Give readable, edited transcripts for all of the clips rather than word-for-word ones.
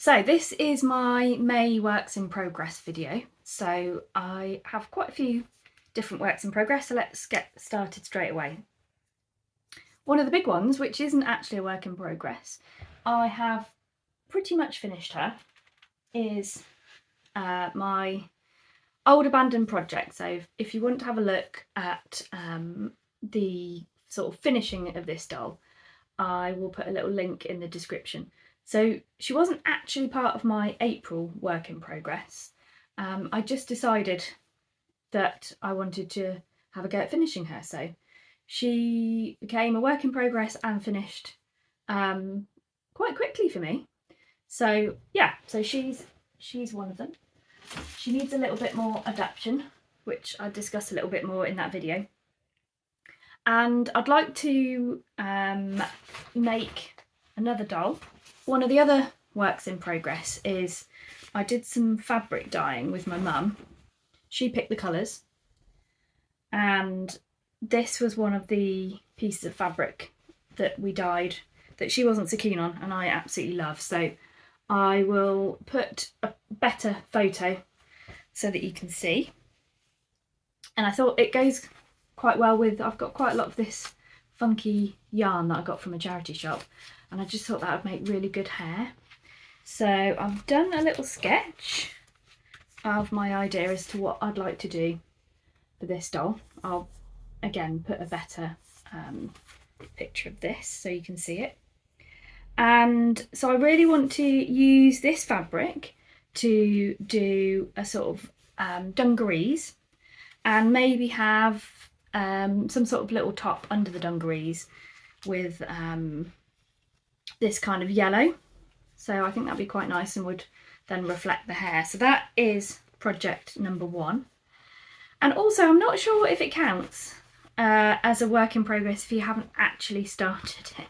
So this is my May works in progress video. So I have quite a few different works in progress, so let's get started straight away. One of the big ones, which isn't actually a work in progress, I have pretty much finished her, is my old abandoned project. So if you want to have a look at the sort of finishing of this doll, I will put a little link in the description. So she wasn't actually part of my April work in progress. I just decided that I wanted to have a go at finishing her. So she became a work in progress and finished quite quickly for me. So yeah, so she's one of them. She needs a little bit more adaptation, which I discuss a little bit more in that video. And I'd like to make another doll. One of the other works in progress is I did some fabric dyeing with my mum. She picked the colours, and this was one of the pieces of fabric that we dyed that she wasn't so keen on and I absolutely love. So I will put a better photo so that you can see. And I thought it goes quite well with, I've got quite a lot of this funky yarn that I got from a charity shop, and I just thought that would make really good hair. So I've done a little sketch of my idea as to what I'd like to do for this doll. I'll again put a better picture of this so you can see it. And so I really want to use this fabric to do a sort of dungarees, and maybe have some sort of little top under the dungarees with this kind of yellow. So I think that'd be quite nice and would then reflect the hair. So that is project number one. And also I'm not sure if it counts as a work in progress if you haven't actually started it.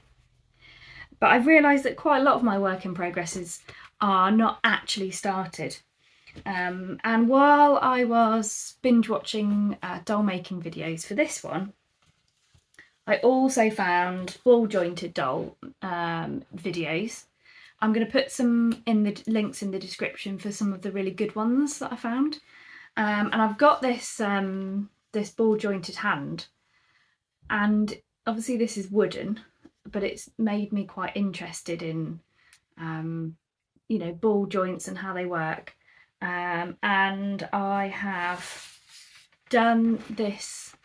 But I've realised that quite a lot of my work in progresses are not actually started. And while I was binge watching doll making videos for this one, I also found ball jointed doll videos. I'm going to put some in the links in the description for some of the really good ones that I found. And I've got this this ball jointed hand, and obviously this is wooden, but it's made me quite interested in you know, ball joints and how they work. And I have done this,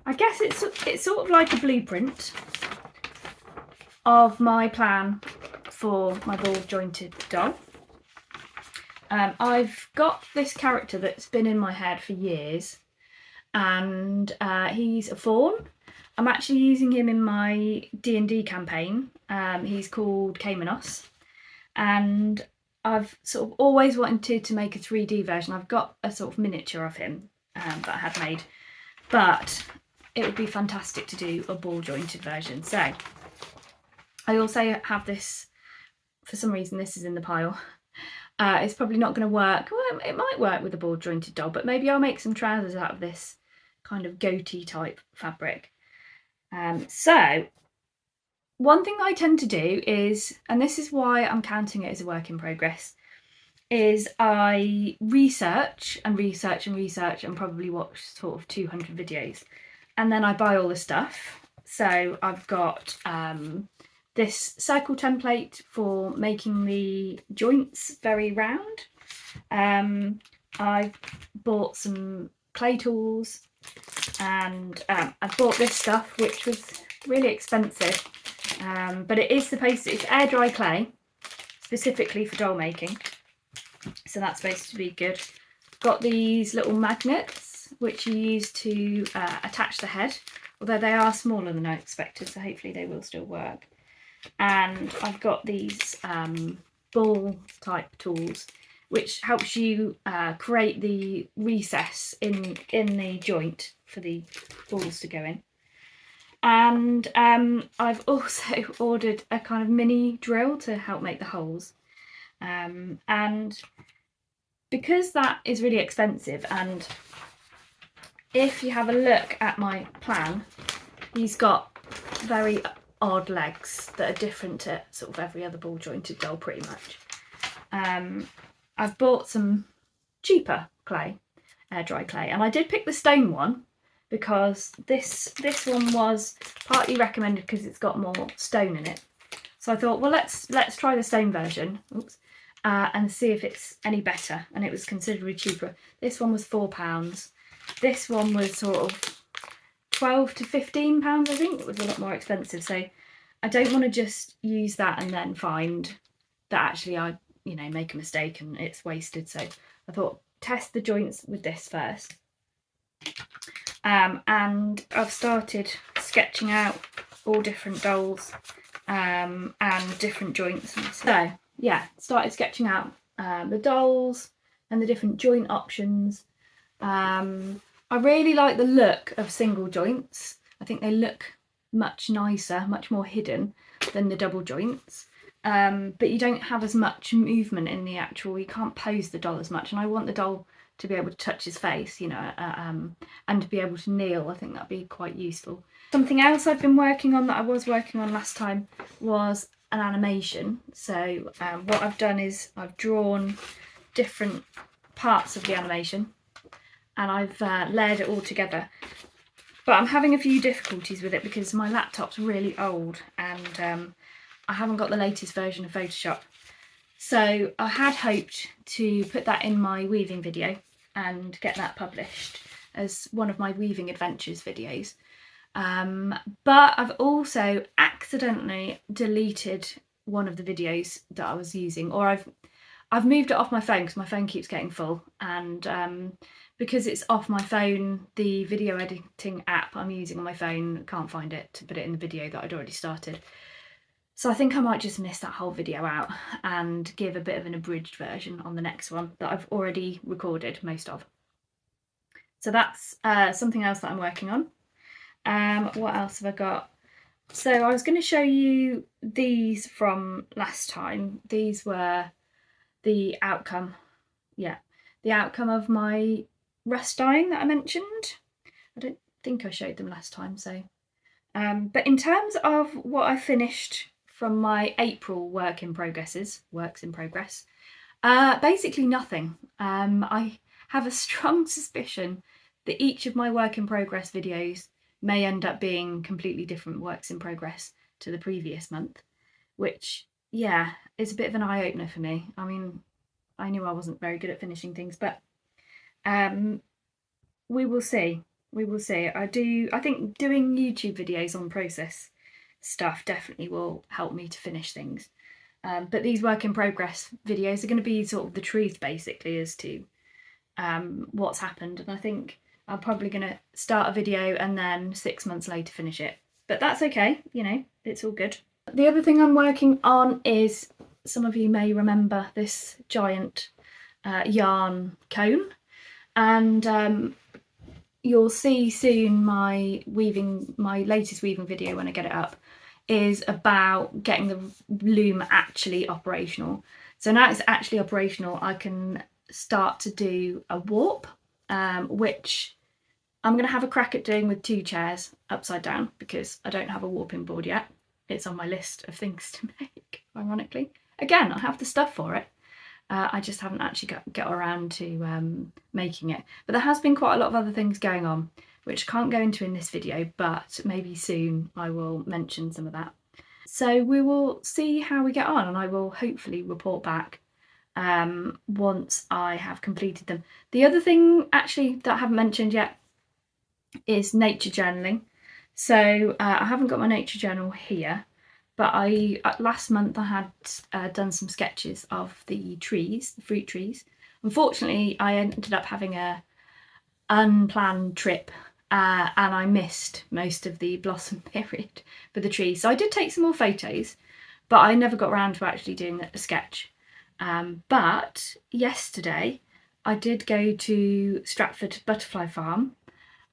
I guess it's sort of like a blueprint of my plan for my ball jointed doll. I've got this character that's been in my head for years, and he's a fawn. I'm actually using him in my D&D campaign. He's called Kamenos, and I've sort of always wanted to make a 3D version. I've got a sort of miniature of him that I had made, but it would be fantastic to do a ball jointed version. So I also have this, for some reason this is in the pile. It's probably not going to work. Well, it might work with a ball jointed doll, but maybe I'll make some trousers out of this kind of goatee type fabric. So one thing I tend to do is, and this is why I'm counting it as a work in progress, is I research and research and research and probably watch sort of 200 videos, and then I buy all the stuff. So I've got this circle template for making the joints very round. I've bought some clay tools, and I bought this stuff which was really expensive, but it is supposed to, it's air dry clay specifically for doll making, so that's supposed to be good. Got these little magnets which you use to attach the head, although they are smaller than I expected, so hopefully they will still work. And I've got these ball type tools which helps you create the recess in the joint for the balls to go in. And I've also ordered a kind of mini drill to help make the holes. And because that is really expensive, and if you have a look at my plan, he's got very odd legs that are different to sort of every other ball jointed doll pretty much. I've bought some cheaper clay, air dry clay, and I did pick the stone one because this one was partly recommended because it's got more stone in it. So I thought, well, let's try the stone version. Oops. And see if it's any better, and it was considerably cheaper. This one was £4. This one was sort of £12 to £15, I think. It was a lot more expensive, so I don't want to just use that and then find that actually I, you know, make a mistake and it's wasted. So I thought, test the joints with this first. And I've started sketching out all different dolls and different joints. So yeah, started sketching out the dolls and the different joint options. I really like the look of single joints. I think they look much nicer, much more hidden than the double joints. But you don't have as much movement in the actual, you can't pose the doll as much, and I want the doll to be able to touch his face, you know, and to be able to kneel. I think that'd be quite useful. Something else I've been working on that I was working on last time was an animation. So what I've done is I've drawn different parts of the animation and I've layered it all together. But I'm having a few difficulties with it because my laptop's really old and I haven't got the latest version of Photoshop. So I had hoped to put that in my weaving video and get that published as one of my weaving adventures videos. But I've also accidentally deleted one of the videos that I was using, or I've moved it off my phone because my phone keeps getting full, and because it's off my phone, the video editing app I'm using on my phone can't find it to put it in the video that I'd already started. So I think I might just miss that whole video out and give a bit of an abridged version on the next one that I've already recorded most of. So that's something else that I'm working on. What else have I got? So I was going to show you these from last time. These were the outcome, the outcome of my rust dyeing that I mentioned. I don't think I showed them last time, so. But in terms of what I finished from my April works in progress, basically nothing. I have a strong suspicion that each of my work in progress videos may end up being completely different works in progress to the previous month, which, yeah, is a bit of an eye-opener for me. I mean, I knew I wasn't very good at finishing things, but we will see. We will see. I think doing YouTube videos on process stuff definitely will help me to finish things. But these work in progress videos are going to be sort of the truth, basically, as to what's happened. And I think I'm probably going to start a video and then 6 months later finish it. But that's okay, you know, it's all good. The other thing I'm working on is, some of you may remember this giant yarn cone. And you'll see soon my latest weaving video when I get it up is about getting the loom actually operational. So now it's actually operational, I can start to do a warp, which I'm going to have a crack at doing with 2 chairs upside down because I don't have a warping board yet. It's on my list of things to make, ironically. Again, I have the stuff for it. I just haven't actually got around to making it. But there has been quite a lot of other things going on, which I can't go into in this video, but maybe soon I will mention some of that. So we will see how we get on, and I will hopefully report back once I have completed them. The other thing actually that I haven't mentioned yet is nature journaling. So I haven't got my nature journal here, but last month I had done some sketches of the trees, the fruit trees. Unfortunately, I ended up having a unplanned trip and I missed most of the blossom period for the trees. So I did take some more photos, but I never got around to actually doing a sketch. But yesterday I did go to Stratford Butterfly Farm,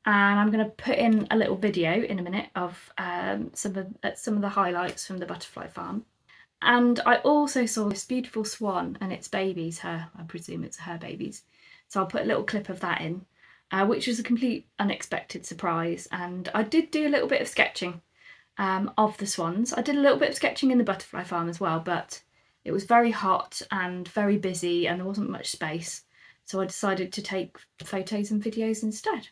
and I'm going to put in a little video in a minute of some of the highlights from the butterfly farm. And I also saw this beautiful swan and its babies, I presume it's her babies. So I'll put a little clip of that in, which was a complete unexpected surprise. And I did do a little bit of sketching of the swans. I did a little bit of sketching in the butterfly farm as well, but it was very hot and very busy and there wasn't much space. So I decided to take photos and videos instead.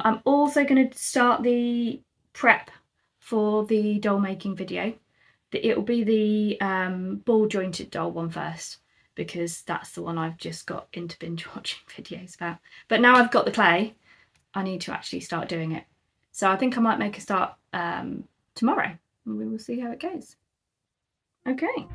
I'm also going to start the prep for the doll making video. It will be the ball jointed doll one first, because that's the one I've just got into binge watching videos about. But now I've got the clay, I need to actually start doing it. So I think I might make a start tomorrow and we will see how it goes. Okay.